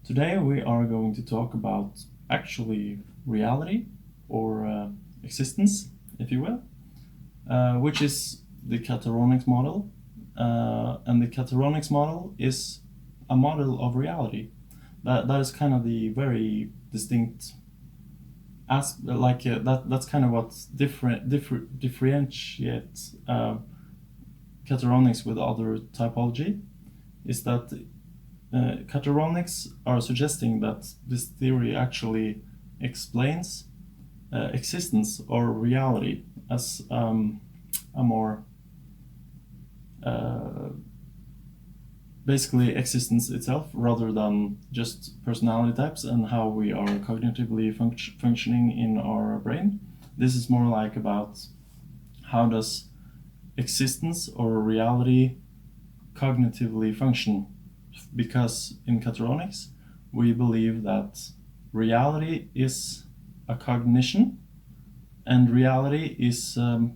Today we are going to talk about actually reality or existence, if you will, which is the Kataronics model. And the Kataronics model is a model of reality. That is kind of the very distinct that's kind of what differentiates Kataronics with other typology, is that Kataronics are suggesting that this theory actually explains existence or reality as a more basically existence itself, rather than just personality types and how we are cognitively functioning in our brain. This is more like about how does existence or reality cognitively function, because in Kataronics we believe that reality is a cognition and reality is a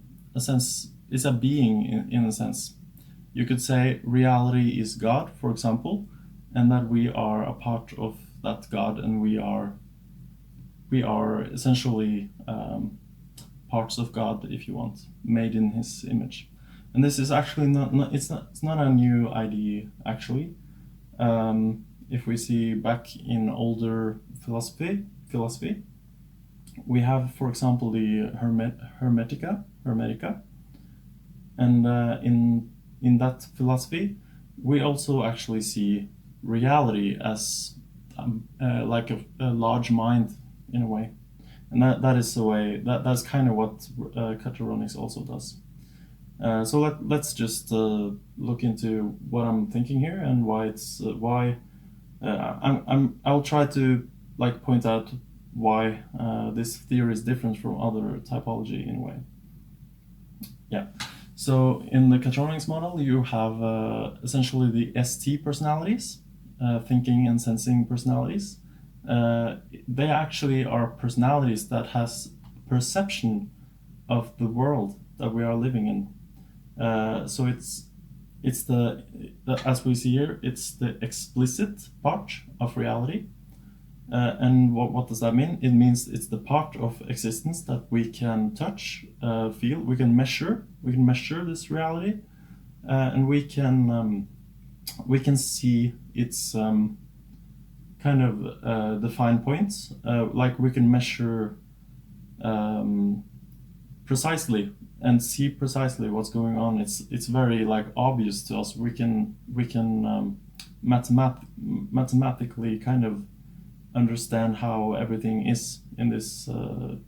being in a sense. You could say reality is God, for example, and that we are a part of that God, and we are essentially parts of God, if you want, made in His image. And this is actually it's not a new idea actually. If we see back in older philosophy, we have, for example, the Hermetica, and in that philosophy, we also actually see reality as like a large mind in a way, and that is the way that's kind of what Kataronics also does. So let's just look into what I'm thinking here and why it's I'll try to point out why this theory is different from other typology in a way. Yeah. So in the Kataronics model, you have essentially the ST personalities, thinking and sensing personalities. They actually are personalities that has perception of the world that we are living in. So it's the as we see here, it's the explicit part of reality. And what does that mean? It means it's the part of existence that we can touch, feel, we can measure this reality, and we can see its kind of defined points, like we can measure precisely and see precisely what's going on. It's very obvious to us. We can mathematically kind of understand how everything is in this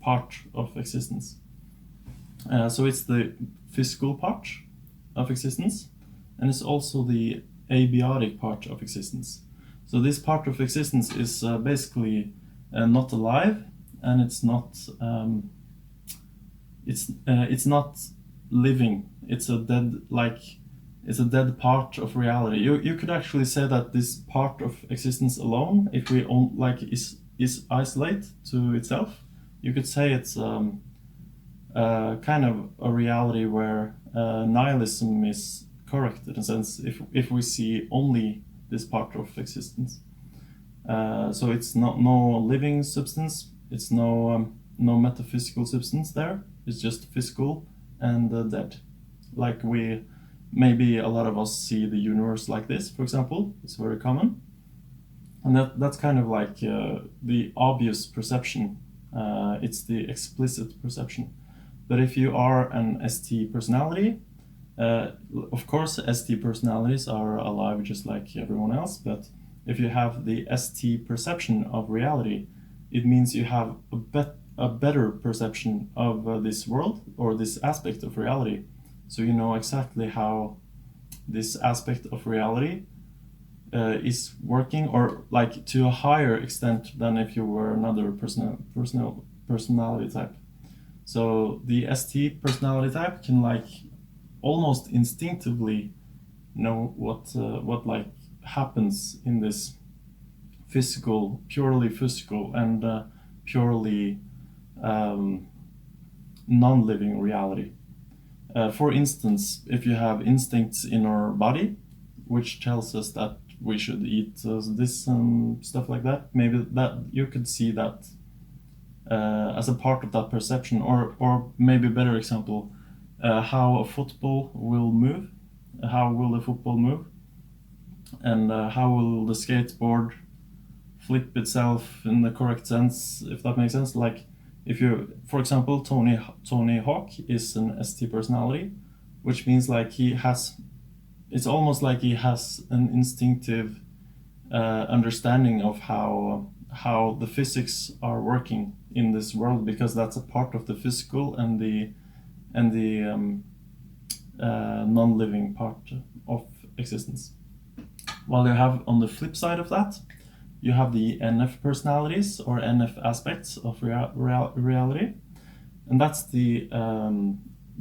part of existence. So it's the physical part of existence, and it's also the abiotic part of existence. So this part of existence is basically not alive, and it's not living. It's a dead part of reality. You could actually say that this part of existence alone, if we is isolate to itself, you could say it's kind of a reality where nihilism is correct, in a sense, if we see only this part of existence. So it's no living substance. It's no metaphysical substance there. It's just physical and dead. Maybe a lot of us see the universe like this, for example. It's very common. And that's kind of the obvious perception. It's the explicit perception. But if you are an ST personality, of course ST personalities are alive just like everyone else, but if you have the ST perception of reality, it means you have a better perception of this world or this aspect of reality. So you know exactly how this aspect of reality is working, or to a higher extent than if you were another personality type. So the ST personality type can almost instinctively know what happens in this purely physical and purely non-living reality. For instance, if you have instincts in our body, which tells us that we should eat this and stuff like that. Maybe that you could see that as a part of that perception, or maybe a better example, how a football will move, how will the football move, and how will the skateboard flip itself in the correct sense, if that makes sense. Like if you, for example, Tony Hawk is an ST personality, which means like he has, it's almost like he has an instinctive understanding of how the physics are working in this world, because that's a part of the physical and the non-living part of existence. While you have on the flip side of that, you have the NF personalities or NF aspects of reality, and that's the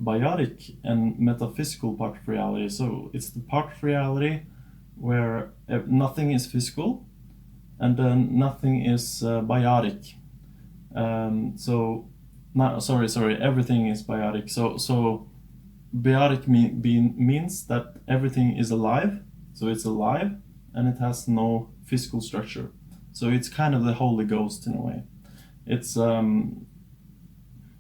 biotic and metaphysical part of reality. So it's the part of reality where nothing is physical and then nothing is biotic. Everything is biotic. So biotic means that everything is alive. So it's alive and it has no physical structure. So it's kind of the Holy Ghost in a way. It's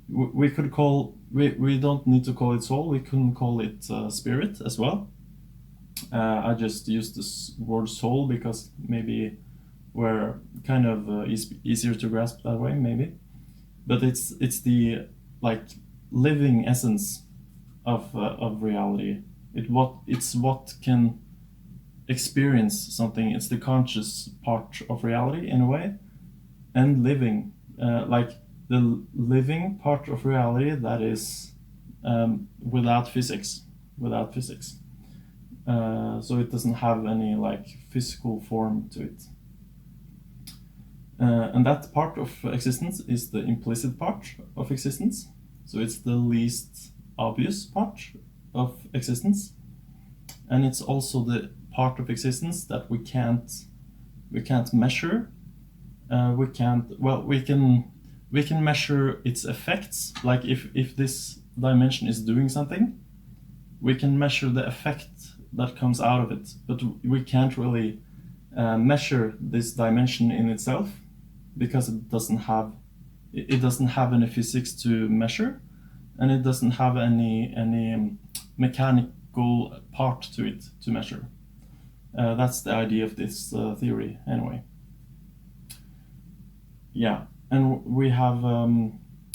we could call, we don't need to call it soul. We couldn't call it spirit as well. I just used this word soul because maybe we're kind of easier to grasp that way, maybe. But it's the like living essence of reality. It's what can experience something. It's the conscious part of reality in a way, and living, like the living part of reality that is without physics. So it doesn't have any like physical form to it. And that part of existence is the implicit part of existence. So it's the least obvious part of existence, and it's also the part of existence that we can't measure. We can measure its effects. Like if this dimension is doing something, we can measure the effect that comes out of it, but we can't really measure this dimension in itself, because it doesn't have any physics to measure, and it doesn't have any mechanical part to it to measure. That's the idea of this theory, anyway. Yeah, and we have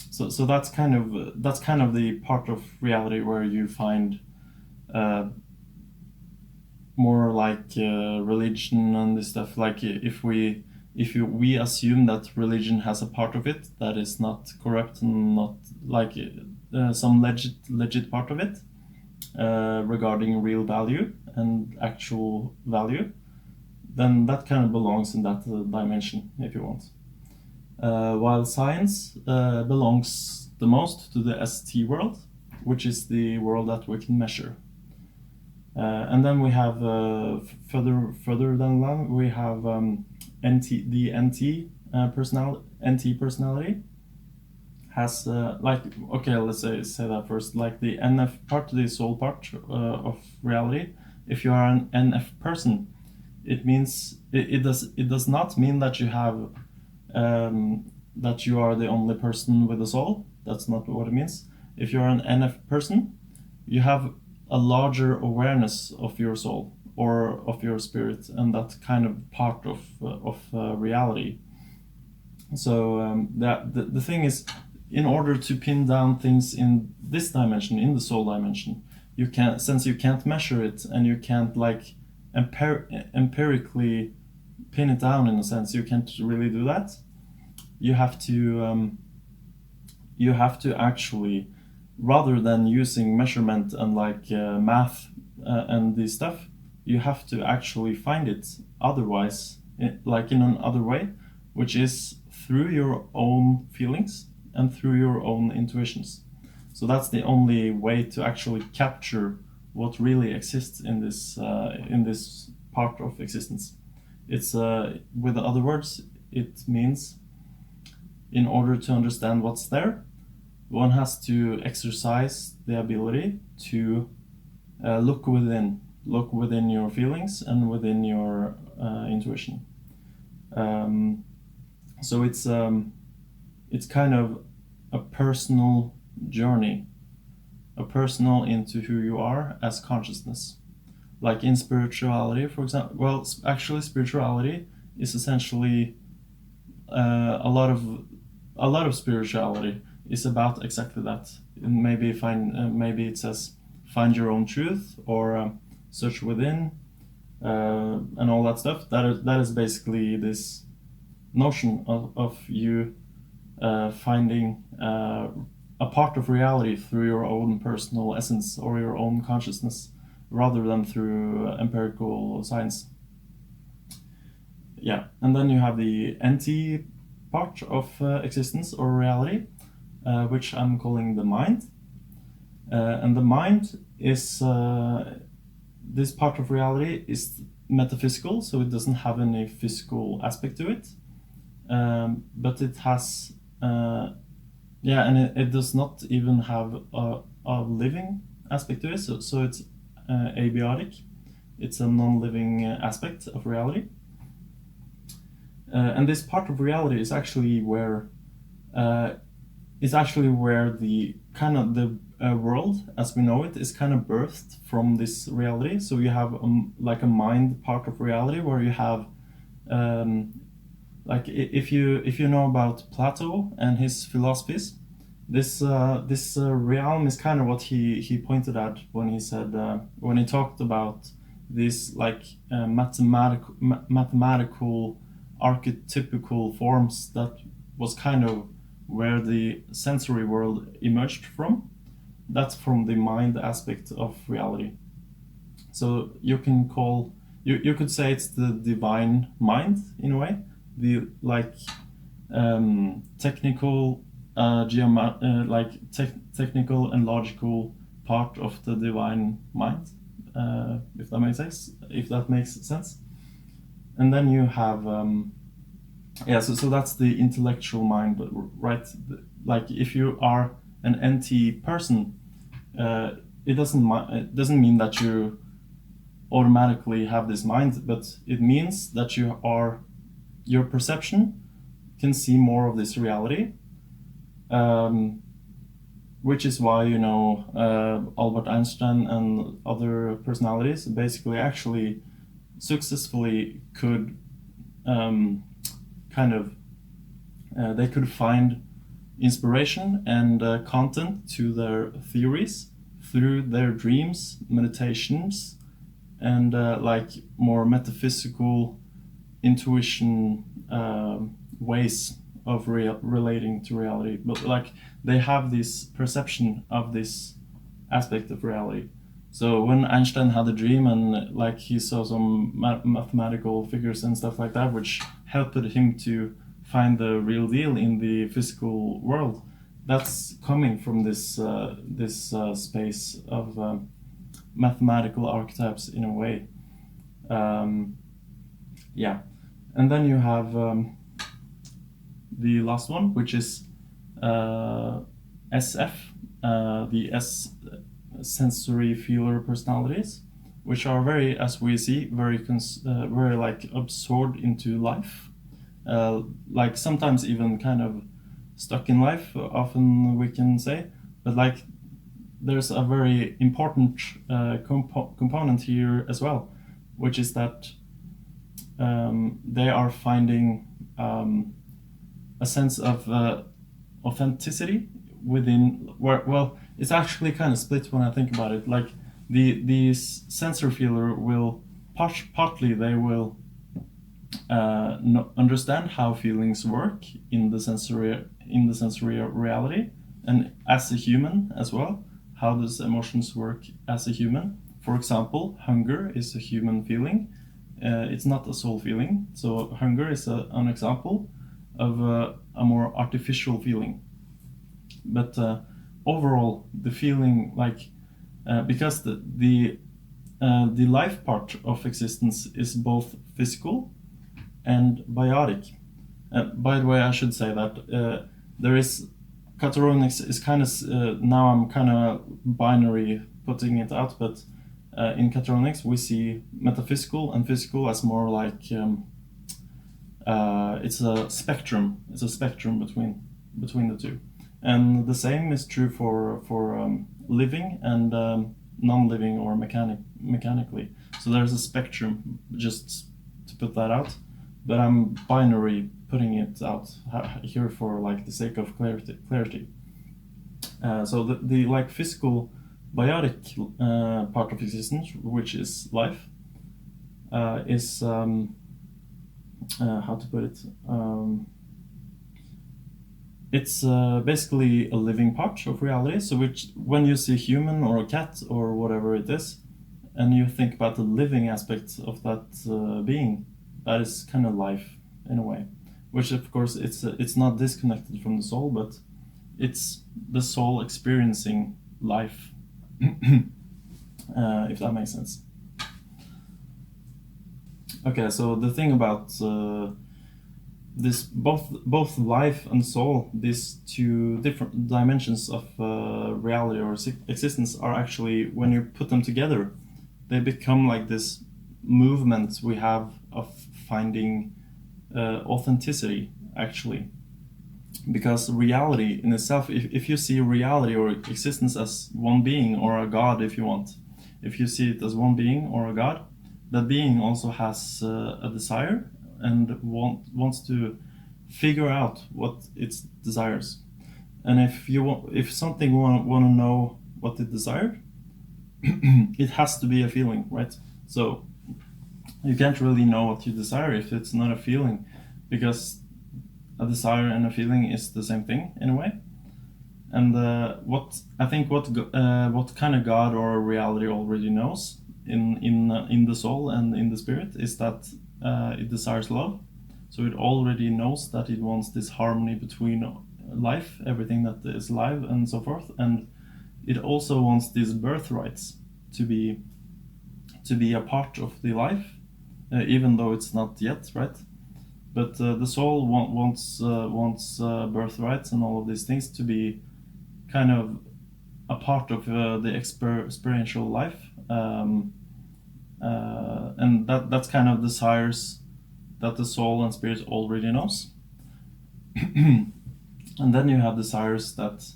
so that's kind of the part of reality where you find more like religion and this stuff. Like if we assume that religion has a part of it that is not corrupt and not like some legit part of it regarding real value and actual value, then that kind of belongs in that dimension, if you want. While science belongs the most to the ST world, which is the world that we can measure. And then we have further down the line, we have the NT personality has like, okay, let's say that first, like the NF part, the soul part of reality. If you are an NF person, it means it does not mean that you have that you are the only person with a soul. That's not what it means. If you're an NF person, you have a larger awareness of your soul or of your spirit, and that kind of part of reality. So that the thing is, in order to pin down things in this dimension, in the soul dimension, you can't, since you can't measure it and you can't like empirically pin it down, in a sense, you can't really do that. You have to actually, rather than using measurement and like math and this stuff, you have to actually find it otherwise, like in another way, which is through your own feelings and through your own intuitions. So that's the only way to actually capture what really exists in this part of existence. It's with other words, it means in order to understand what's there, one has to exercise the ability to look within, look within your feelings and within your intuition. So it's kind of a personal journey, a personal into who you are as consciousness. Like in spirituality, for example, well, actually spirituality is essentially a lot of spirituality is about exactly that. Maybe maybe it says find your own truth, or search within, and all that stuff. That is basically this notion of you finding a part of reality through your own personal essence or your own consciousness, rather than through empirical science. Yeah, and then you have the NT part of existence or reality, which I'm calling the mind. And the mind is, this part of reality is metaphysical, so it doesn't have any physical aspect to it. But it has, and it does not even have a living aspect to it, so it's abiotic. It's a non-living aspect of reality. And this part of reality is actually where the kind of the world as we know it is kind of birthed from this reality. So you have like a mind part of reality where you have like if you know about Plato and his philosophies, this realm is kind of what he pointed at when he said when he talked about these like mathematical archetypical forms. That was kind of where the sensory world emerged from. That's from the mind aspect of reality. So you can call you could say it's the divine mind in a way, the like technical technical and logical part of the divine mind, if that makes sense. And then you have so that's the intellectual mind, right? Like if you are an NT person, it doesn't mean that you automatically have this mind, but it means that your perception can see more of this reality, which is why Albert Einstein and other personalities basically actually successfully could they could find inspiration and content to their theories through their dreams, meditations, and like more metaphysical intuition ways of relating to reality. But like they have this perception of this aspect of reality. So when Einstein had a dream and like he saw some mathematical figures and stuff like that, which helped him to find the real deal in the physical world, that's coming from this space of mathematical archetypes in a way. And then you have the last one, which is SF, the S sensory feeler personalities, which are very, as we see, very like absorbed into life, like sometimes even kind of stuck in life, often we can say. But like there's a very important component here as well, which is that they are finding a sense of authenticity within well, it's actually kind of split when I think about it. Like the sensor feeler will partly they will understand how feelings work in the sensory reality, and as a human as well, how does emotions work as a human. For example, hunger is a human feeling. It's not a soul feeling. So hunger is an example of a more artificial feeling. But overall, the feeling, like because the life part of existence is both physical and biotic. By the way, I should say that there is Kataronics is kind of now I'm kind of binary putting it out, but In Kataronics, we see metaphysical and physical as more like it's a spectrum. It's a spectrum between the two, and the same is true for living and non-living or mechanically. So there's a spectrum, just to put that out. But I'm binary putting it out here for like the sake of clarity. So the like physical biotic part of existence, which is life, is how to put it? It's basically a living part of reality. So which when you see a human or a cat or whatever it is, and you think about the living aspect of that being, that is kind of life in a way. Which of course it's not disconnected from the soul, but it's the soul experiencing life, if that makes sense. Okay, so the thing about this, both life and soul, these two different dimensions of reality or existence, are actually, when you put them together, they become like this movement we have of finding authenticity, actually. Because reality in itself, if you see reality or existence as one being or a god, if you want, if you see it as one being or a god, that being also has a desire and wants to figure out what it desires. And if something want to know what it desired, it has to be a feeling, right? So you can't really know what you desire if it's not a feeling, because a desire and a feeling is the same thing in a way. And what kind of God or reality already knows in the soul and in the spirit is that it desires love. So it already knows that it wants this harmony between life, everything that is live and so forth, and it also wants these birthrights to be a part of the life, even though it's not yet, right? But the soul wants birthrights and all of these things to be kind of a part of the experiential life, and that's kind of desires that the soul and spirit already knows. And then you have desires that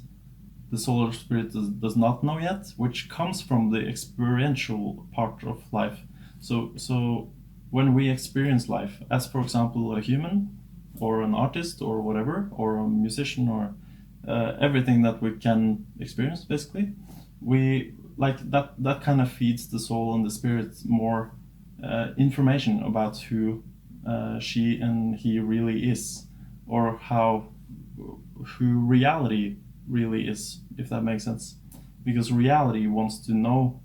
the soul or spirit does not know yet, which comes from the experiential part of life. So when we experience life, as for example a human or an artist or whatever, or a musician, or everything that we can experience, basically, we like that kind of feeds the soul and the spirit more information about who she and he really is, or who reality really is, if that makes sense. Because reality wants to know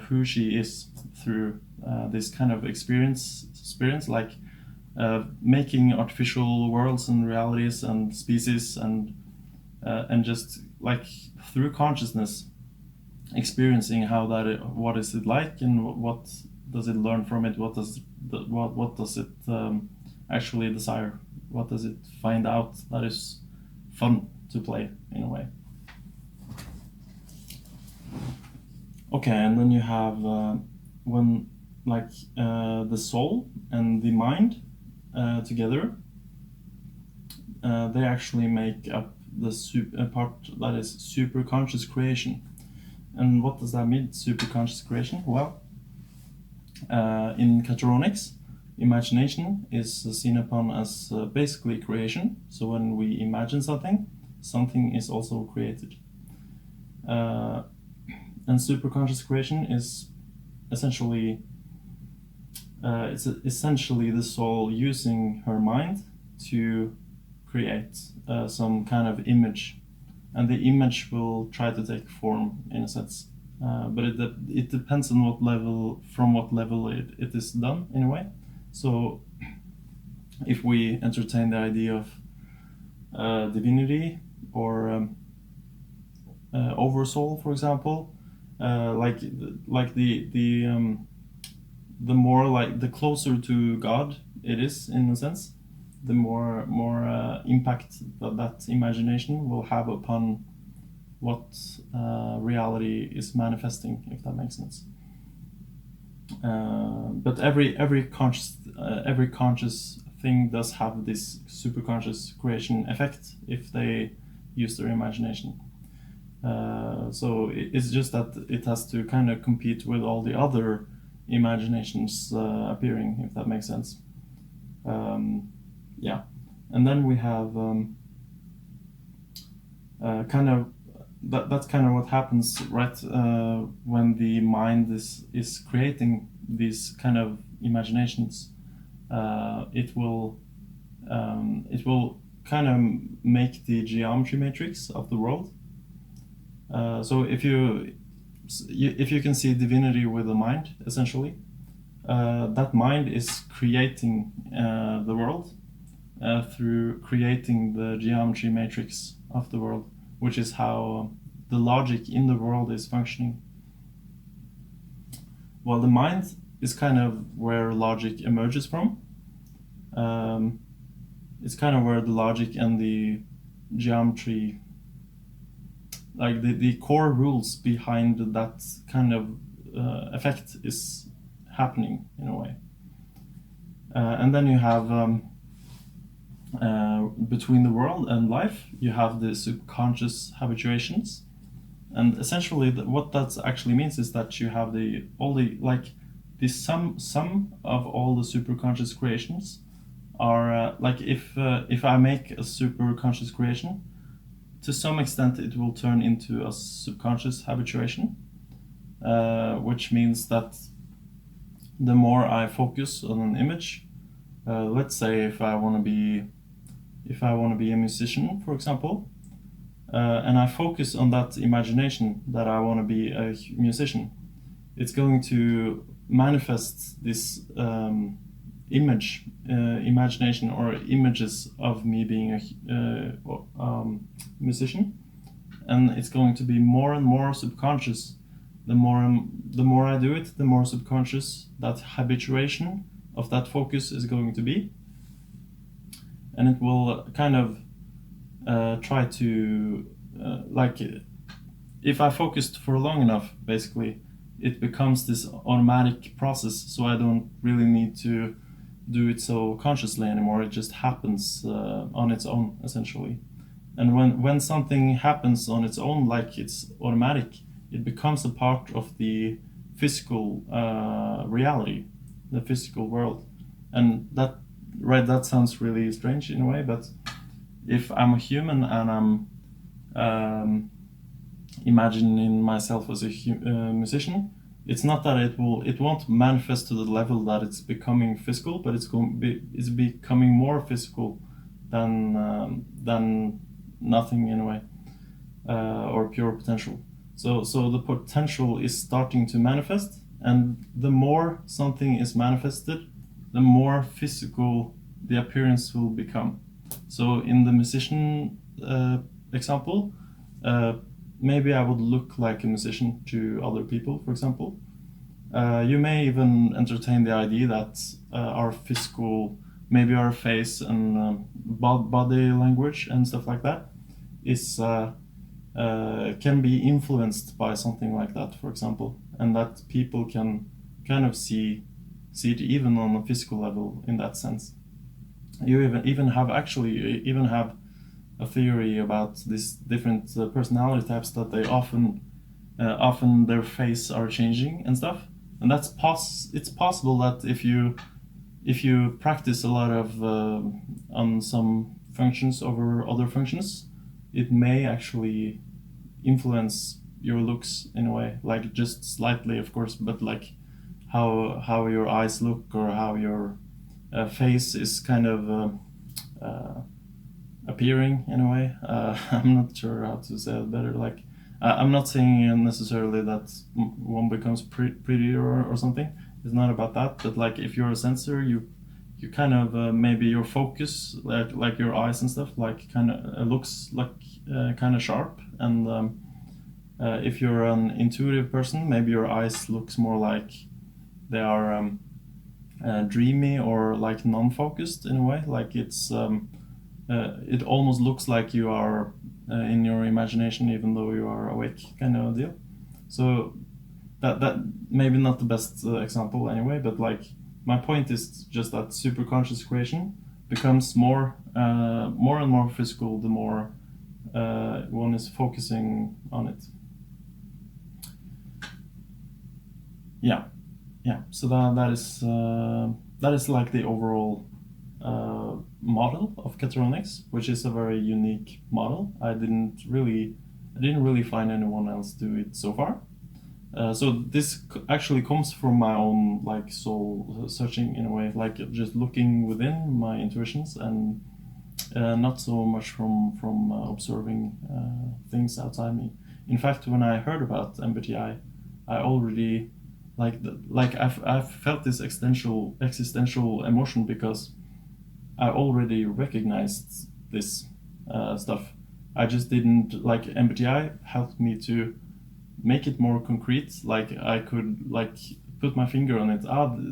who she is through this kind of experience, like making artificial worlds and realities and species, and just like through consciousness experiencing what is it like, and what does it learn from it, what does it actually desire, what does it find out that is fun to play in a way. Okay, and then you have when like the soul and the mind together, they actually make up the part that is superconscious creation. And what does that mean, superconscious creation? Well, in Kataronics, imagination is seen upon as basically creation. So when we imagine something is also created. And superconscious creation is essentially it's essentially the soul using her mind to create some kind of image, and the image will try to take form in a sense, but it depends on what level it is done in a way. So if we entertain the idea of divinity or oversoul, for example, like the more, like, the closer to God it is in a sense, the more impact that imagination will have upon what reality is manifesting, if that makes sense. But every conscious thing does have this superconscious creation effect if they use their imagination. So it's just that it has to kind of compete with all the other imaginations appearing, if that makes sense. Yeah, and then we have kind of that's kind of what happens, right? When the mind is creating these kind of imaginations, it will kind of make the geometry matrix of the world. So if you can see divinity with the mind, essentially, that mind is creating the world through creating the geometry matrix of the world, which is how the logic in the world is functioning. Well, the mind is kind of where logic emerges from. It's kind of where the logic and the geometry, like the core rules behind that kind of effect is happening in a way. And then you have between the world and life, you have the subconscious habituations, and essentially what that actually means is that you have the sum of all the superconscious creations are like if I make a superconscious creation, to some extent it will turn into a subconscious habituation, which means that the more I focus on an image, let's say if I want to be a musician, for example, and I focus on that imagination that I want to be a musician, it's going to manifest this imagination or images of me being a musician, and it's going to be more and more subconscious. The more I do it, the more subconscious that habituation of that focus is going to be, and it will kind of try to if I focused for long enough, basically it becomes this automatic process, so I don't really need to do it so consciously anymore. It just happens on its own, essentially. And when something happens on its own, like it's automatic, it becomes a part of the physical reality, the physical world. And that sounds really strange in a way, but if I'm a human and I'm imagining myself as a musician, it's not that it won't manifest to the level that it's becoming physical, but it's becoming more physical than nothing in a way, or pure potential. So the potential is starting to manifest, and the more something is manifested, the more physical the appearance will become. So in the musician example, maybe I would look like a musician to other people, for example. You may even entertain the idea that our physical, maybe our face and body language and stuff like that is can be influenced by something like that, for example, and that people can kind of see it even on a physical level in that sense. You even have a theory about these different personality types, that they often their face are changing and stuff, and it's possible that if you practice a lot of on some functions over other functions, it may actually influence your looks in a way, like just slightly, of course, but like how your eyes look, or how your face is kind of appearing in a way. I'm not sure how to say it better. Like I'm not saying necessarily that one becomes prettier or something. It's not about that. But like if you're a sensor, you kind of maybe your focus, like your eyes and stuff, like kind of looks like kind of sharp. And if you're an intuitive person, maybe your eyes looks more like they are dreamy or like non-focused in a way. Like it's it almost looks like you are in your imagination even though you are awake, kind of deal. So that maybe not the best example anyway, but like my point is just that superconscious creation becomes more and more physical the more one is focusing on it. Yeah, yeah. So that is like the overall model of Kataronics, which is a very unique model. I didn't really find anyone else do it so far. So this actually comes from my own like soul searching in a way, like just looking within my intuitions and not so much from observing things outside me. In fact, when I heard about MBTI, I already I've felt this existential emotion because I already recognized this stuff. I just didn't like MBTI helped me to make it more concrete. Like I could like put my finger on it.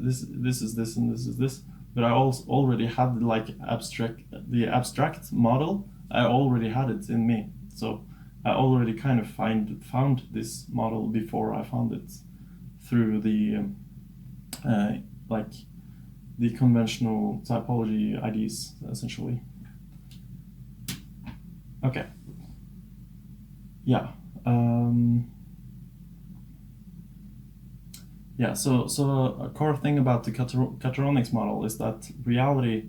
This is this and this is this. But I also already had like the abstract model. I already had it in me. So I already kind of found this model before I found it through the like the conventional typology IDs essentially. Okay. Yeah. Yeah, so a core thing about the Kataronics model is that reality,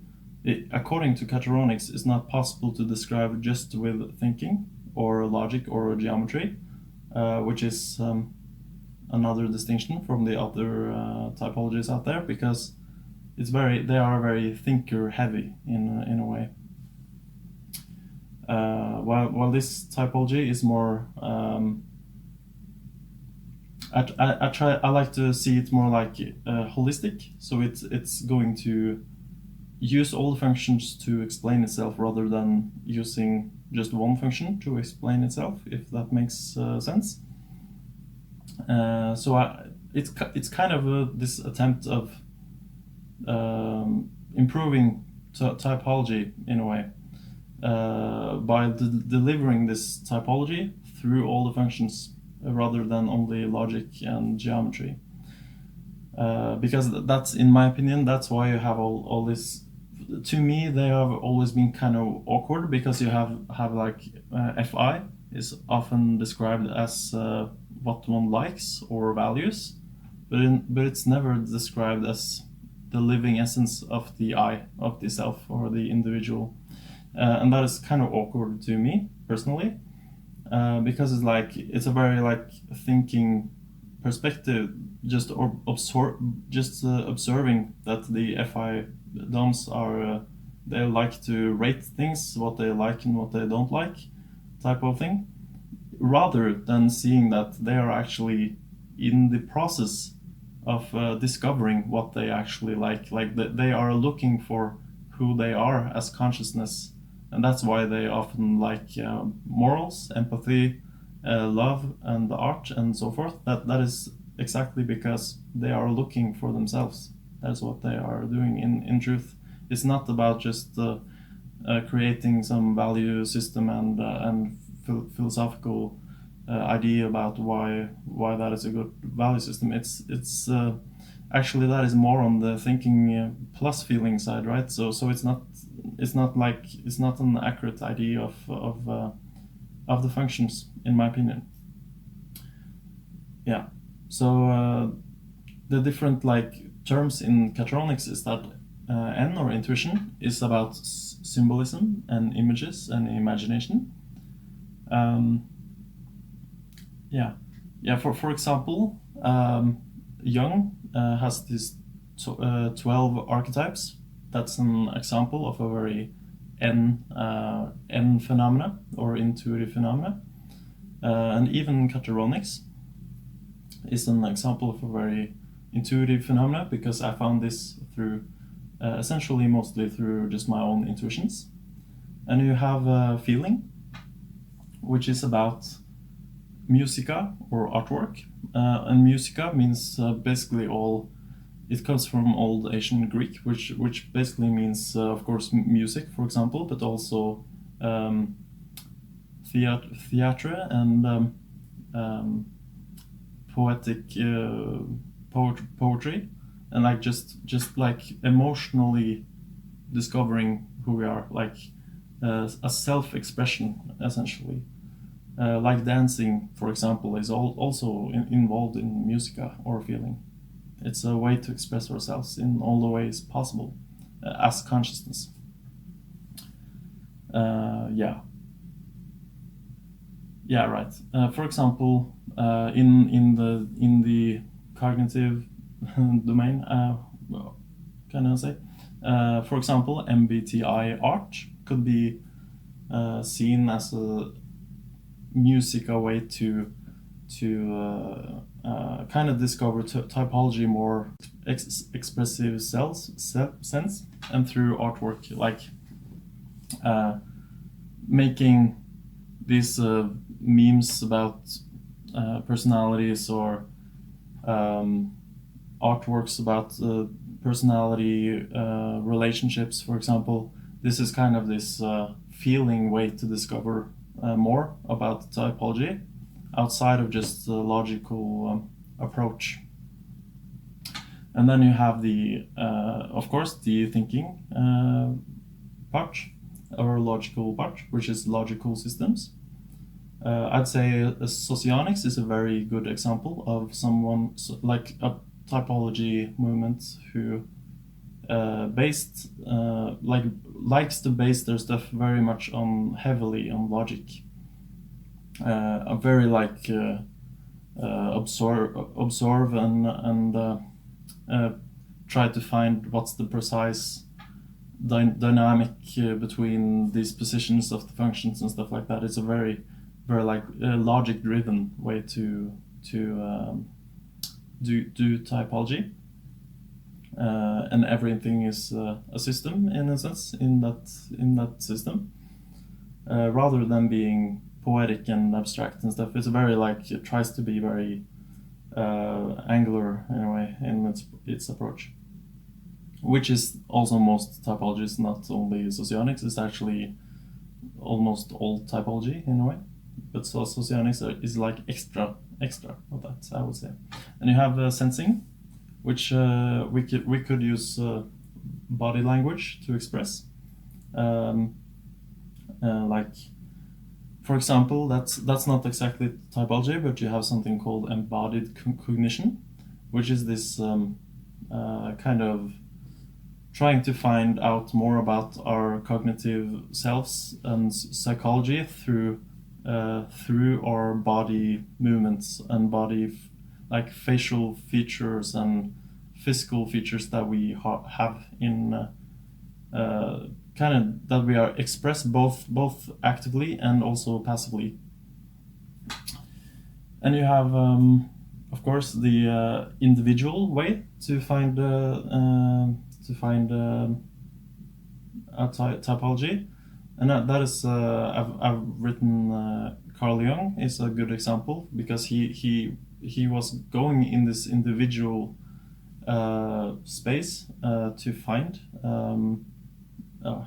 according to Kataronics, is not possible to describe just with thinking or logic or geometry, which is another distinction from the other typologies out there, because they are very thinker heavy in a way. While this typology is more I like to see it more like holistic, so it's going to use all the functions to explain itself rather than using just one function to explain itself, if that makes sense. It's kind of this attempt of improving typology in a way by delivering this typology through all the functions rather than only logic and geometry. Because that's, in my opinion, that's why you have all this. To me, they have always been kind of awkward because you have like FI is often described as what one likes or values, but it's never described as the living essence of the I, of the self or the individual, and that is kind of awkward to me personally. Because it's a very like thinking perspective, just observing that the FI DOMs are they like to rate things, what they like and what they don't like, type of thing, rather than seeing that they are actually in the process of discovering what they actually like they are looking for who they are as consciousness. And that's why they often like morals, empathy, love, and art, and so forth. That is exactly because they are looking for themselves. That's what they are doing in truth. It's not about just creating some value system and philosophical idea about why that is a good value system. It's actually that is more on the thinking plus feeling side, right? So it's not an accurate idea of the functions, in my opinion. Yeah. So the different like terms in Kataronics is that N, or intuition, is about symbolism and images and imagination. For example, Jung has these 12 archetypes. That's an example of a very N phenomena or intuitive phenomena. And even Kataronics is an example of a very intuitive phenomena, because I found this through essentially mostly through just my own intuitions. And you have feeling, which is about musica or artwork. And musica means basically all. It comes from Old Asian Greek, which basically means, of course, music, for example, but also theatre and poetic poetry, and like just like emotionally discovering who we are, like a self-expression essentially. Like dancing, for example, is also involved in musica or feeling. It's a way to express ourselves in all the ways possible as consciousness. Yeah. Yeah, right. For example, in the cognitive domain, well, can I say? For example, MBTI art could be seen as a musical way to kind of discover typology more expressive sense, and through artwork, like making these memes about personalities, or artworks about personality relationships, for example. This is kind of this feeling way to discover more about typology outside of just the logical approach. And then you have the, of course, the thinking part, or logical part, which is logical systems. I'd say socionics is a very good example of someone like a typology movement who likes to base their stuff very much heavily on logic. A very like observe and try to find what's the precise dynamic between these positions of the functions and stuff like that. It's a very like logic driven way to do typology, and everything is a system in a sense in that system, rather than being poetic and abstract and stuff. It's a very like, it tries to be very angular in a way in its approach, which is also most typologies, not only socionics. It's actually almost all typology in a way, but so socionics is like extra of that, I would say. And you have sensing, which we could use body language to express, like, for example, that's not exactly typology, but you have something called embodied cognition, which is this kind of trying to find out more about our cognitive selves and psychology through our body movements and like facial features and physical features that we have in kind of that we are express both actively and also passively. And you have of course the individual way to find a typology, and that is I've written Carl Jung is a good example, because he was going in this individual space to find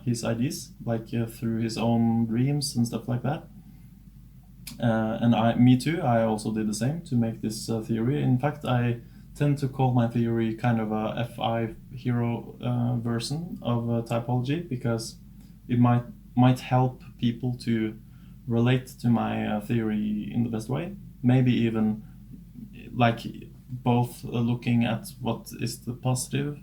his ideas, like through his own dreams and stuff like that. And me too, I also did the same to make this theory. In fact, I tend to call my theory kind of a F5 hero version of typology, because it might help people to relate to my theory in the best way. Maybe even like both looking at what is the positive,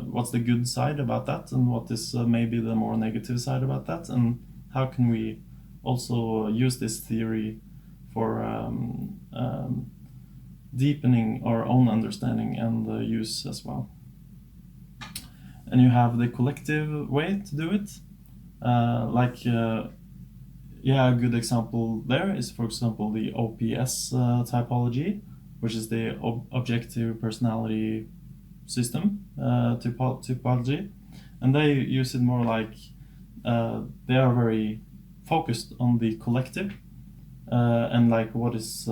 what's the good side about that, and what is maybe the more negative side about that, and how can we also use this theory for deepening our own understanding and use as well. And you have the collective way to do it, a good example there is, for example, the OPS typology, which is the objective personality system typology, and they use it more like they are very focused on the collective, and like what is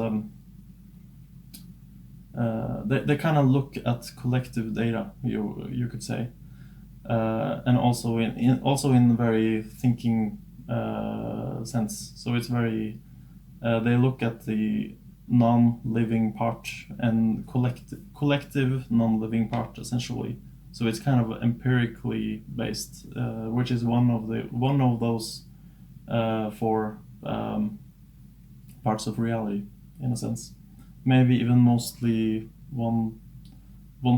they kind of look at collective data, you could say, and also in very thinking sense. So it's very they look at the non-living part and collective non-living part essentially. So it's kind of empirically based, which is one of those four parts of reality in a sense. Maybe even mostly one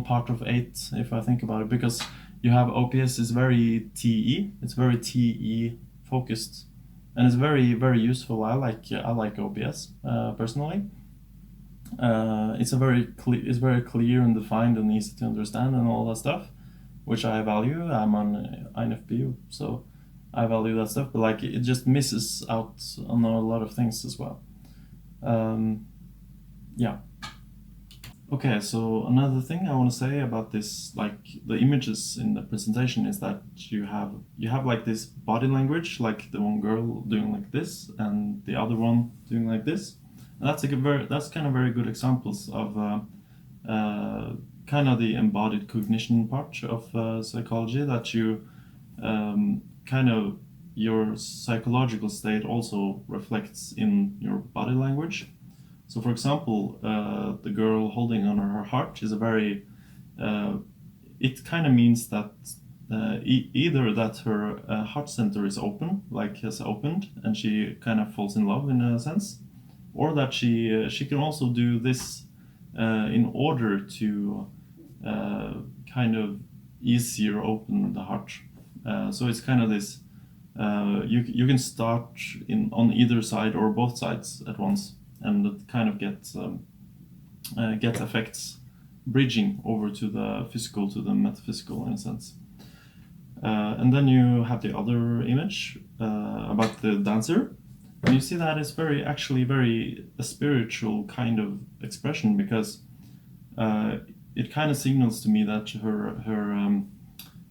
part of eight if I think about it, because you have OPS is very TE, it's very TE focused, and it's very very useful. I like OPS personally. It's very clear and defined and easy to understand and all that stuff, which I value. I'm on INFP, so I value that stuff. But like it just misses out on a lot of things as well. Yeah. Okay, so another thing I want to say about this, like the images in the presentation, is that you have like this body language, like the one girl doing like this and the other one doing like this. And that's kind of very good examples of kind of the embodied cognition part of psychology, that you kind of your psychological state also reflects in your body language. So, for example, the girl holding on her heart is a very. It kind of means that either that her heart center is open, like has opened, and she kind of falls in love in a sense, or that she can also do this in order to kind of easier open the heart. So it's kind of this. You can start on either side or both sides at once, and it kind of get effects bridging over to the physical to the metaphysical in a sense. And then you have the other image about the dancer, and you see that it's actually very a spiritual kind of expression, because it kind of signals to me that her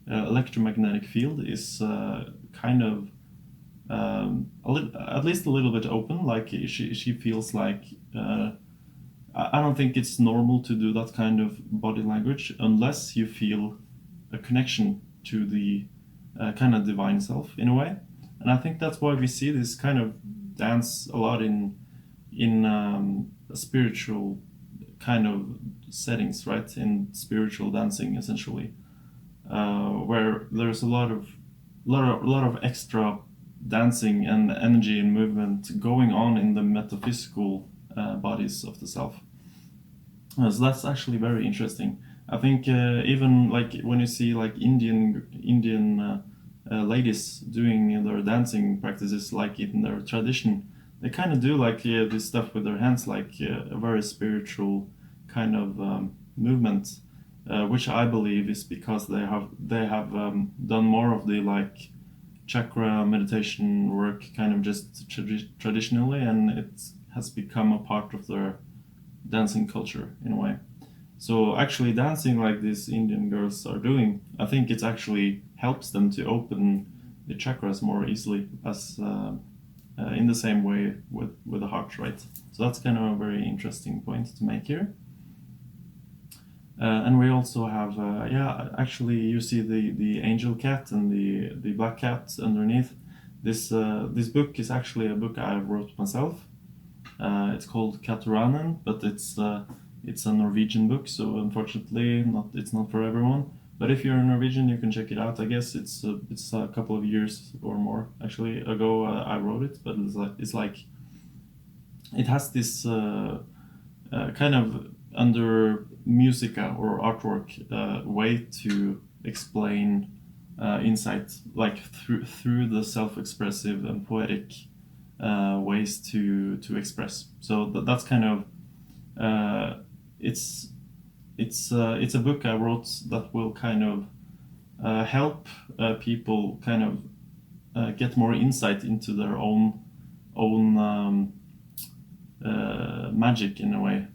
electromagnetic field is kind of at least a little bit open. Like she feels like I don't think it's normal to do that kind of body language unless you feel a connection to the kind of divine self in a way. And I think that's why we see this kind of dance a lot in spiritual kind of settings, right? In spiritual dancing essentially, where there's a lot of extra dancing and energy and movement going on in the metaphysical bodies of the self. So that's actually very interesting. I think even like when you see like Indian ladies doing their dancing practices, like in their tradition, they kind of do like this stuff with their hands, like a very spiritual kind of movement, which I believe is because they have done more of the like chakra meditation work kind of just traditionally, and it has become a part of their dancing culture in a way. So actually dancing like these Indian girls are doing, I think it actually helps them to open the chakras more easily, as in the same way with the heart, right? So that's kind of a very interesting point to make here. And we also have, actually you see the angel cat and the black cat underneath. This book is actually a book I wrote myself. It's called Kataronics, but it's a Norwegian book, so unfortunately it's not for everyone. But if you're Norwegian, you can check it out. I guess it's a couple of years or more actually ago I wrote it, but it's like it has this kind of under musica or artwork way to explain insight, like through the self-expressive and poetic ways to express. So that's kind of it's a book I wrote that will kind of help people kind of get more insight into their own magic in a way.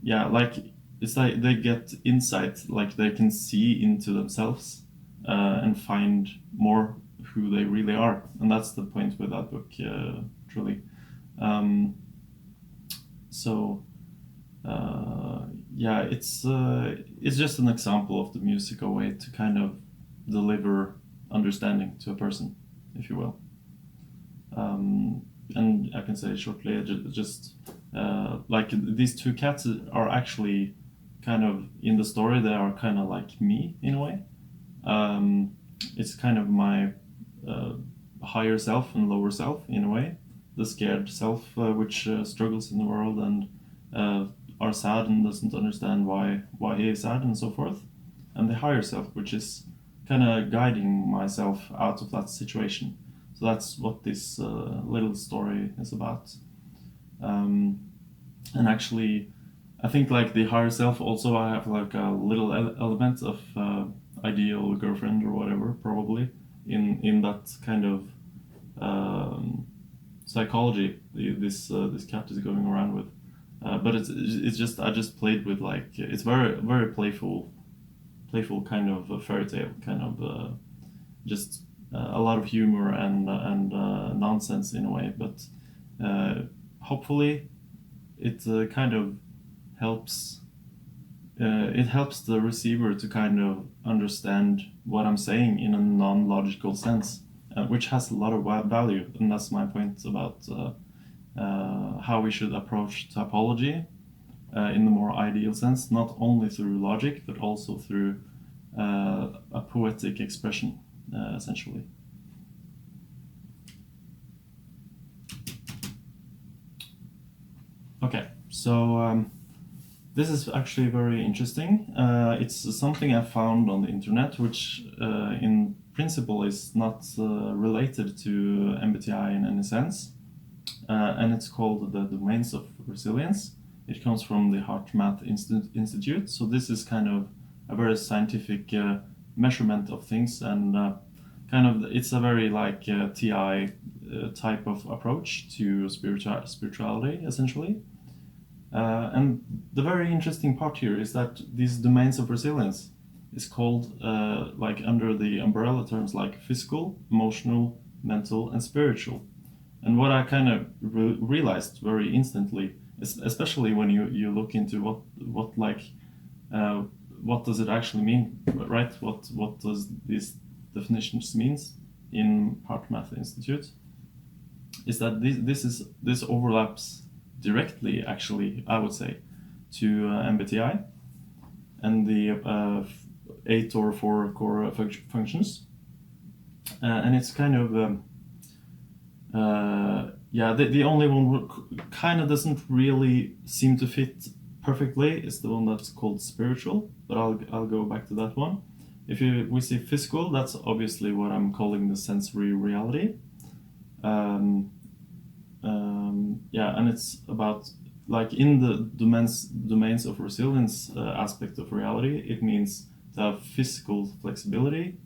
Like it's like they get insight, like they can see into themselves and find more who they really are, and that's the point with that book, truly. It's just an example of the musical way to kind of deliver understanding to a person, if you will. and I can say shortly, just like these two cats are actually kind of in the story. They are kind of like me in a way. It's kind of my higher self and lower self in a way. The scared self, which struggles in the world and are sad and doesn't understand why he is sad and so forth, and the higher self, which is kind of guiding myself out of that situation. So that's what this little story is about. And actually, I think like the higher self also I have like a little element of ideal girlfriend or whatever probably in that kind of psychology this cat is going around with. But it's just I just played with like it's very playful kind of a fairy tale kind of just a lot of humor and nonsense in a way, but hopefully it kind of helps it helps the receiver to kind of understand what I'm saying in a non-logical sense, which has a lot of value, and that's my point about how we should approach topology in the more ideal sense, not only through logic but also through a poetic expression, essentially. Okay, so this is actually very interesting. It's something I found on the internet, which in principle is not related to MBTI in any sense, and it's called the Domains of Resilience. It comes from the HeartMath Institute, so this is kind of a very scientific measurement of things, and kind of it's a very like TI type of approach to spirituality, essentially. And the very interesting part here is that these domains of resilience is called like under the umbrella terms like physical, emotional, mental, and spiritual. And what I kind of realized very instantly, especially when you look into what like what does it actually mean, right? What does these definitions means in HeartMath Institute? Is that this overlaps directly, actually, I would say, to MBTI and the 8 or 4 core functions, and it's kind of yeah, the only one kind of doesn't really seem to fit perfectly is the one that's called spiritual, but I'll go back to that one. If we see physical, that's obviously what I'm calling the sensory reality. Yeah, and it's about like in the domains of resilience aspect of reality, it means to have physical flexibility,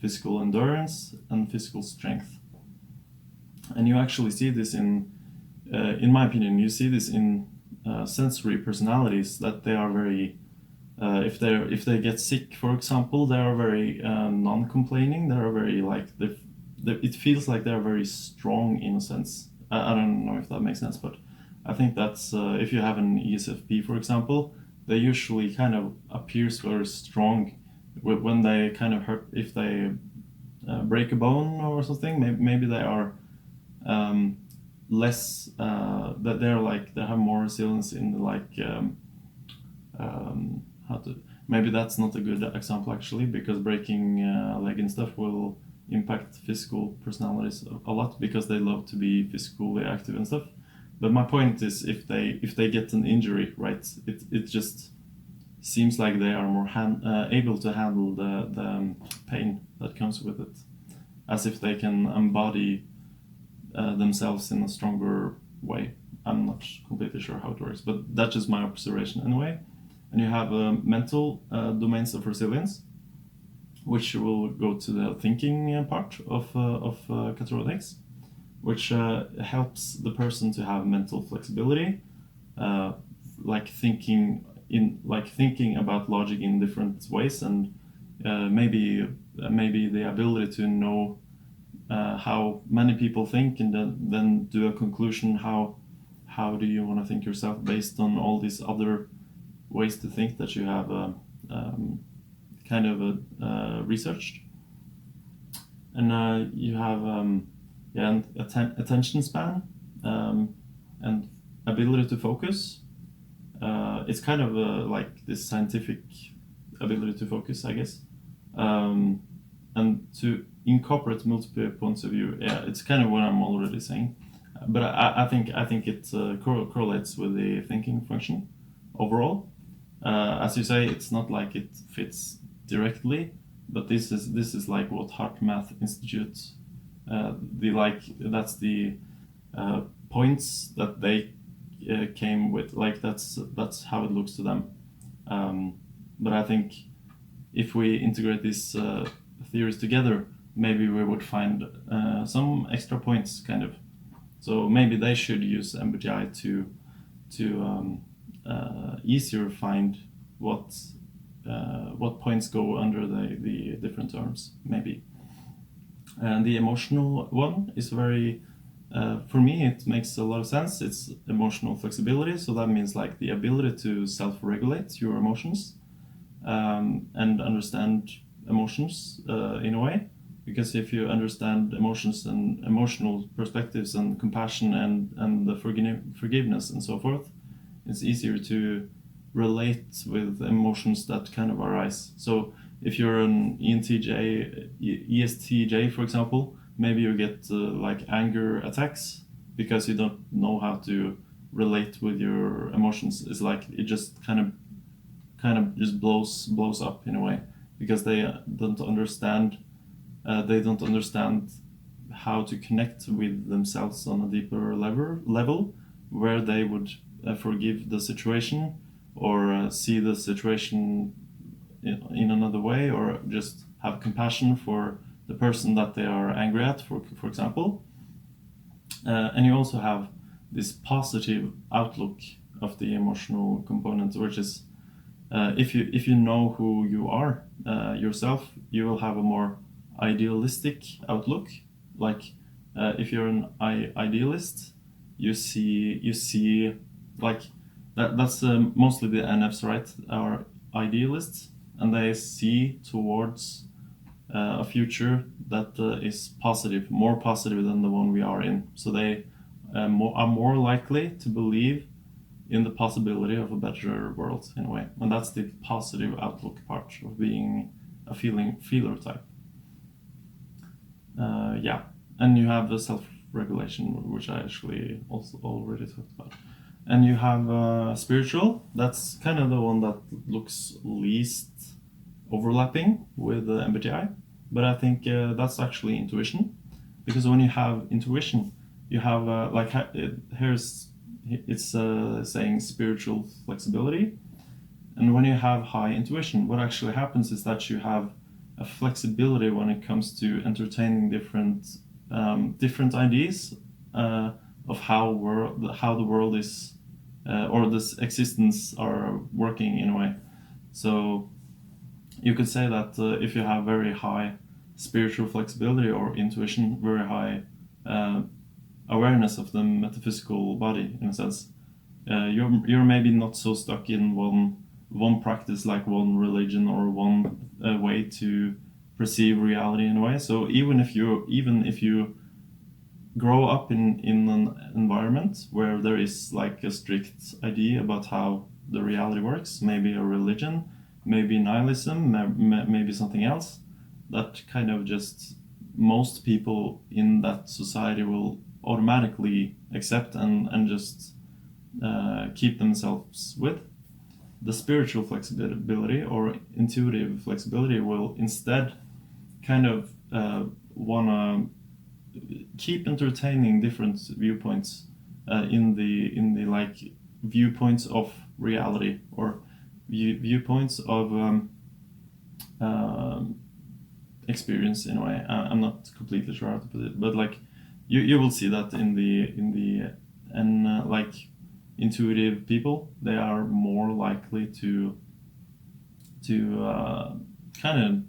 physical endurance, and physical strength. And you actually see this in my opinion, you see this in sensory personalities, that they are very if they get sick, for example, they are very non-complaining. They are very like it feels like they're very strong in a sense. I don't know if that makes sense, but I think that's if you have an ESFP, for example, they usually kind of appears very strong when they kind of hurt. If they break a bone or something, maybe they are less that they're like they have more resilience in the like how to maybe that's not a good example actually, because breaking a leg and stuff will impact physical personalities a lot because they love to be physically active and stuff. But my point is, if they get an injury, right, it just seems like they are more able to handle the pain that comes with it, as if they can embody themselves in a stronger way. I'm not completely sure how it works, but that's just my observation anyway. And you have mental domains of resilience, which will go to the thinking part of Kataronics, which helps the person to have mental flexibility, like thinking about logic in different ways, and maybe the ability to know how many people think, and then do a conclusion. How do you want to think yourself based on all these other ways to think that you have kind of researched. And you have attention span, and ability to focus. It's kind of like this scientific ability to focus, I guess, and to incorporate multiple points of view. Yeah, it's kind of what I'm already saying, but I think it correlates with the thinking function overall. As you say, it's not like it fits directly, but this is like what Heart Math Institute, that's the points that they came with. Like that's how it looks to them. But I think if we integrate these theories together, maybe we would find some extra points, kind of. So maybe they should use MBTI to easier find what points go under the different terms, maybe. And the emotional one is very, for me, it makes a lot of sense. It's emotional flexibility, so that means like the ability to self-regulate your emotions and understand emotions in a way. Because if you understand emotions and emotional perspectives and compassion and the forgiveness and so forth, it's easier to relate with emotions that kind of arise. So if you're an ESTJ, for example, maybe you get like anger attacks because you don't know how to relate with your emotions. It's like it just kind of just blows up in a way because they don't understand. They don't understand how to connect with themselves on a deeper level where they would forgive the situation or see the situation in another way, or just have compassion for the person that they are angry at, for example. And you also have this positive outlook of the emotional component, which is if you know who you are yourself, you will have a more idealistic outlook. Like if you're an idealist, you see like that's mostly the NFs, right, are idealists, and they see towards a future that is positive, more positive than the one we are in. So they are more likely to believe in the possibility of a better world in a way, and that's the positive outlook part of being a feeler type. Yeah, and you have the self-regulation, which I actually also already talked about. And you have spiritual. That's kind of the one that looks least overlapping with the MBTI, but I think that's actually intuition, because when you have intuition, you have it's saying spiritual flexibility, and when you have high intuition, what actually happens is that you have a flexibility when it comes to entertaining different ideas of how the world is or this existence are working in a way. So you could say that if you have very high spiritual flexibility or intuition, very high awareness of the metaphysical body, in a sense, you're maybe not so stuck in one practice, like one religion or one way to perceive reality in a way. So even if you grow up in an environment where there is like a strict idea about how the reality works, maybe a religion, maybe nihilism, maybe something else, that kind of just most people in that society will automatically accept and just keep themselves with. The spiritual flexibility or intuitive flexibility will instead kind of want to keep entertaining different viewpoints in the like viewpoints of reality, or viewpoints of experience in a way. I'm not completely sure how to put it, but like you will see that in the like intuitive people, they are more likely to kind of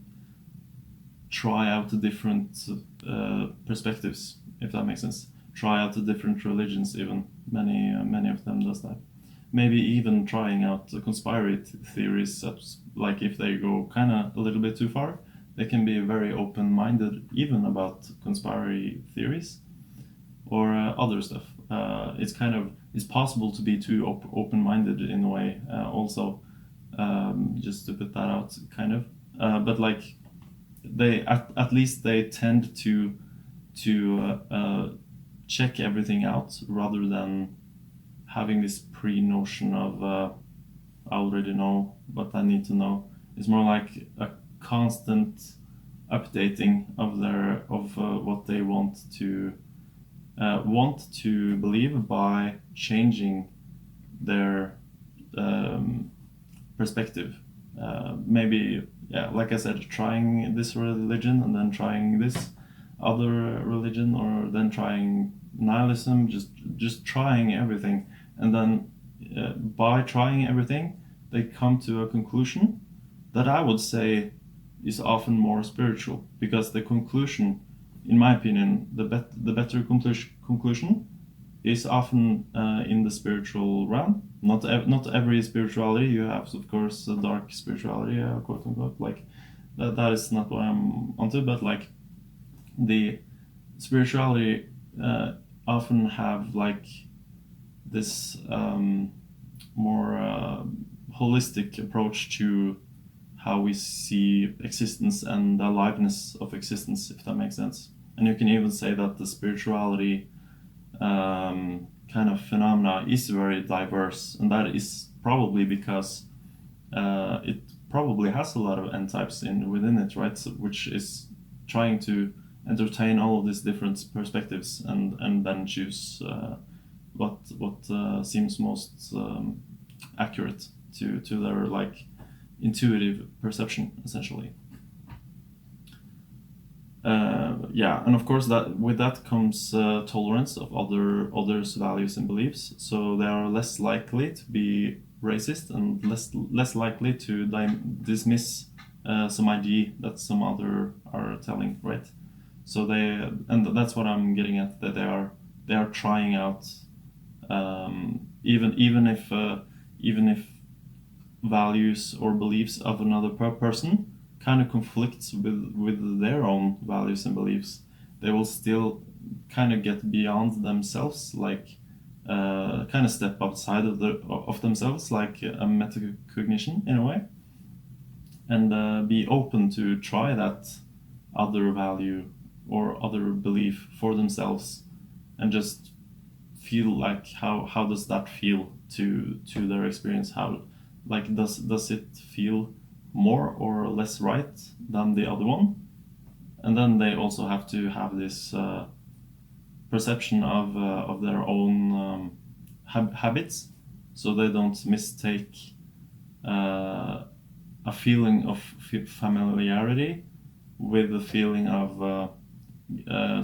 try out the different perspectives, if that makes sense. Try out the different religions, even many of them does that. Maybe even trying out the conspiracy theories, like if they go kind of a little bit too far, they can be very open-minded even about conspiracy theories. or other stuff. It's possible to be too open-minded in a way, also, just to put that out, kind of. But like they at least they tend to check everything out rather than having this pre-notion of I already know what I need to know. It's more like a constant updating of what they want to believe by changing their perspective. Maybe, yeah, like I said, trying this religion and then trying this other religion, or then trying nihilism, just trying everything, and then by trying everything, they come to a conclusion that I would say is often more spiritual, because the conclusion, in my opinion, the better conclusion is often in the spiritual realm. Not every spirituality. You have, of course, a dark spirituality, quote unquote. Like that is not what I'm onto. But like the spirituality often have like this more holistic approach to how we see existence and the aliveness of existence, if that makes sense. And you can even say that the spirituality kind of phenomena is very diverse, and that is probably because it probably has a lot of N types within it, right? So, which is trying to entertain all of these different perspectives and then choose what seems most accurate to their like intuitive perception, essentially. Yeah, and of course that with that comes tolerance of others' values and beliefs. So they are less likely to be racist and less likely to dismiss some idea that some other are telling, right? So and that's what I'm getting at, that they are trying out, even if values or beliefs of another person kind of conflicts with their own values and beliefs, they will still kind of get beyond themselves, like kind of step outside of themselves, like a metacognition in a way, and be open to try that other value or other belief for themselves, and just feel like how does that feel to their experience, how like does it feel more or less right than the other one. And then they also have to have this perception of their own habits, so they don't mistake a feeling of familiarity with the feeling of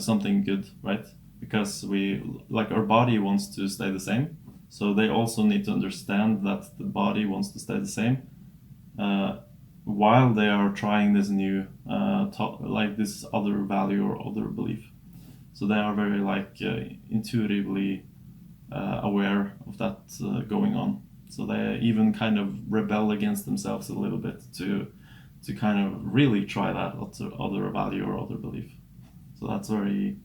something good, right? Because our body wants to stay the same, so they also need to understand that the body wants to stay the same while they are trying this new like this other value or other belief. So they are very like intuitively aware of that going on. So they even kind of rebel against themselves a little bit to kind of really try that other value or other belief. So that's very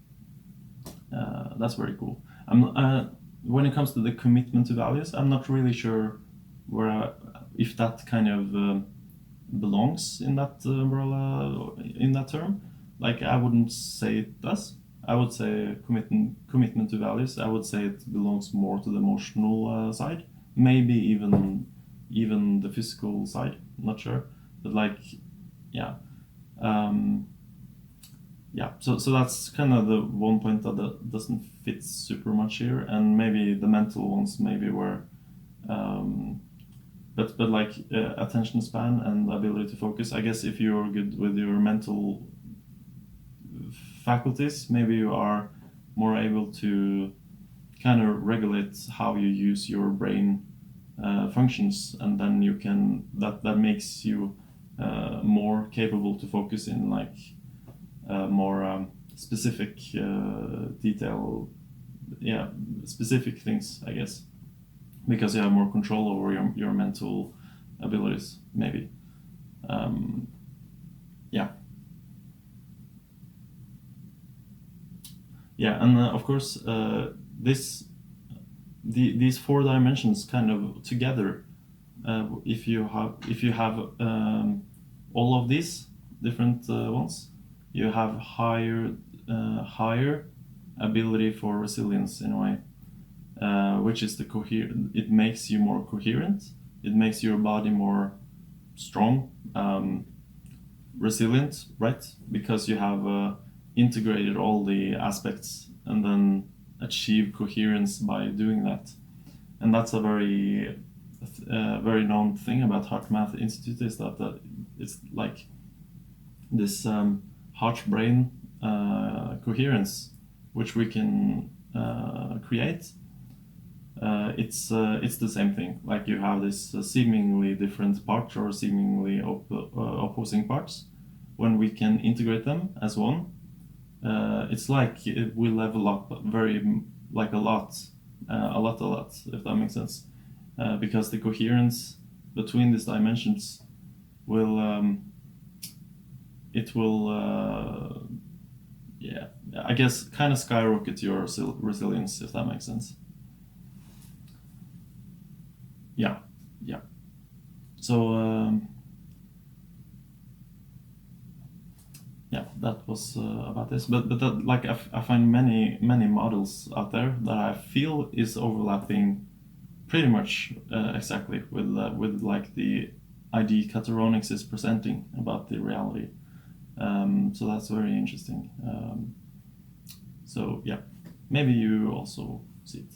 cool. When it comes to the commitment to values, I'm not really sure if that kind of belongs in that umbrella, in that term. Like I wouldn't say it does. I would say commitment to values. I would say it belongs more to the emotional side, maybe even the physical side. I'm not sure, but like, yeah. Yeah, so that's kind of the one point that doesn't fit super much here, and maybe the mental ones maybe were, but like attention span and ability to focus. I guess if you're good with your mental faculties, maybe you are more able to kind of regulate how you use your brain functions, and then you can that makes you more capable to focus in like more specific detail, yeah, specific things, I guess, because you have more control over your mental abilities, maybe. Yeah. Yeah, and of course, these four dimensions kind of together. If you have all of these different ones, you have higher ability for resilience in a way, which is the coherent. It makes you more coherent. It makes your body more strong, resilient, right? Because you have integrated all the aspects and then achieve coherence by doing that. And that's a very known thing about Heart Math Institute, is that it's like this heart-brain coherence, which we can create. It's the same thing. Like you have this seemingly different parts or seemingly opposing parts. When we can integrate them as one, it's like we level up like a lot, if that makes sense. Because the coherence between these dimensions will yeah, I guess kind of skyrocket your resilience, if that makes sense. Yeah, yeah. So yeah, that was about this. But that, like I find many models out there that I feel is overlapping pretty much exactly with like the ID Kataronics is presenting about the reality. So that's very interesting. So yeah, maybe you also see it.